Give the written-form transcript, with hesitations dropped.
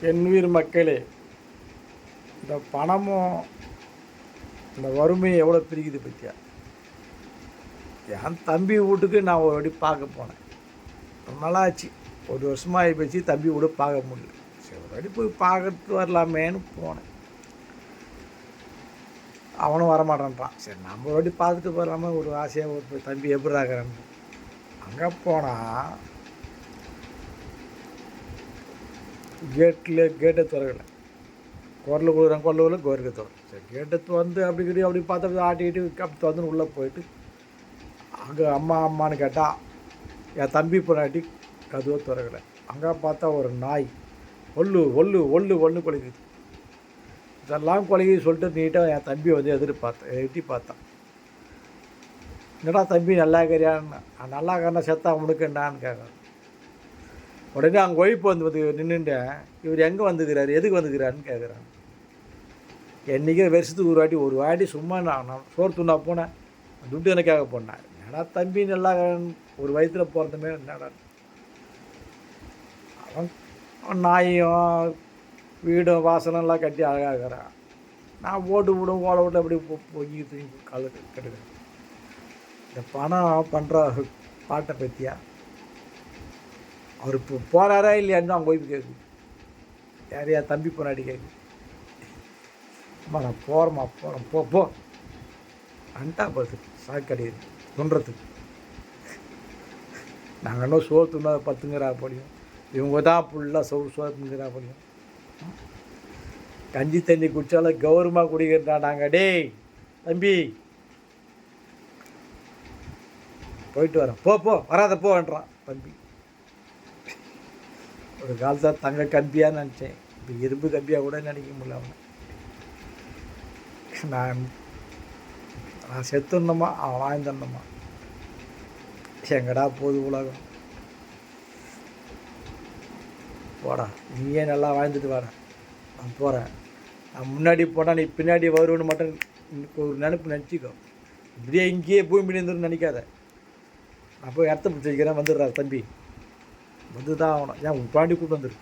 என் உயிர் மக்களே, இந்த பணமும் இந்த வறுமையும் எவ்வளோ பிரிக்குது பற்றியா? என் தம்பி வீட்டுக்கு நான் ஒரு வாட்டி பார்க்க போனேன். ரொம்ப நாளாச்சு, 1 வருஷமாக ஆகி போச்சு. தம்பி வீடு பார்க்க முடியல. சரி, ஒரு வாட்டி போய் பார்க்கறது வரலாமேன்னு போனேன். அவனும் வரமாட்டேன்றான். சரி, நம்ம ஒரு வாட்டி பார்த்துட்டு போகலாமே ஒரு ஆசையாக ஒரு தம்பி எப்படி ஆகிறான்னு. அங்கே போனால் கேட்டை திறக்கலை. குரல் கொடுக்குறாங்க, கோரிக்கை திறக்கும். சரி, கேட்டை திறந்து அப்படி பார்த்தா ஆட்டிக்கிட்டு அப்படி திறந்து உள்ளே போயிட்டு அங்கே அம்மான்னு கேட்டால் என் தம்பி பொண்ணாட்டி கதவை திறக்கலை. அங்கே பார்த்தா ஒரு நாய் ஒல்லு குலைக்குது. இதெல்லாம் குலைக்குது சொல்லிட்டு நீட்டாக என் தம்பி வந்து எட்டி பார்த்தான். என்னடா தம்பி நல்லா இருக்கிறியான்னு. நல்லா இருக்கிறனா செத்தா முடுக்கண்டான்னு கேட்குறான். உடனே அங்கே ஒய்ஃப் வந்து நின்றுட்டேன். இவர் எங்கே வந்துக்கிறாரு, எதுக்கு வந்துக்கிறாருன்னு கேட்குறான். என்றைக்கே வருஷத்துக்கு ஒரு வாட்டி சும்மா நான் சோறு துண்ணா போனேன். துட்டு எனக்காக போனேன். என்னடா தம்பி நல்லா ஒரு வயிற்றில் போகிறதுமே என்னடா. அவன் நாயும் வீடும் வாசனெல்லாம் கட்டி அழகாகிறான். நான் ஓட்டு விடும் ஓலை விட்டு அப்படி பொங்கி தூங்கி கால கட்டுக்கிறேன். இந்த பணம் பண்ணுற பாட்டை பற்றியா? அவர் இப்போ போகிறாரா இல்லையான்னு அவங்க ஒய்ஃபு கேட்குது. யாரையா தம்பி பொண்ணாடி கேட்குது. அம்மா நான் போகிறேன் போ அன்ட்டா பார்த்து சாக்கு கிடையாது துன்றதுக்கு. நாங்கள் இன்னும் சோத்துனா 10ங்கிறா படியும். இவங்க தான் ஃபுல்லாக சோத்துங்கிறா படியும். கஞ்சி தண்ணி குடித்தாலும் கௌரவமாக குடிக்கிறா. நாங்கள் டேய் தம்பி போயிட்டு வரேன், போ வராத போன்றான் தம்பி. ஒரு காலத்தில் தங்க கம்பியாக நினச்சேன். இப்போ இரும்பு கம்பியாக கூட நினைக்க முடியல அவனை. நான் செத்துடணுமா அவன் வாழ்ந்துடணுமா? எங்கடா போகுது உலகம்? போடா, நீயே நல்லா வாழ்ந்துட்டு வாடா. நான் போகிறேன். நான் முன்னாடி போனால் நீ பின்னாடி வருவேன்னு மட்டும் ஒரு நினைப்பு நினச்சிக்கோ. இப்படியே இங்கேயே பூமி இருந்துன்னு நினைக்காத. நான் போய் இடத்த பிடிச்சி வைக்கிறேன், வந்துடுறாரு தம்பி. வந்து தான் ஆகணும். ஏன் உன் பாண்டி கூப்பிட்டு வந்துடு.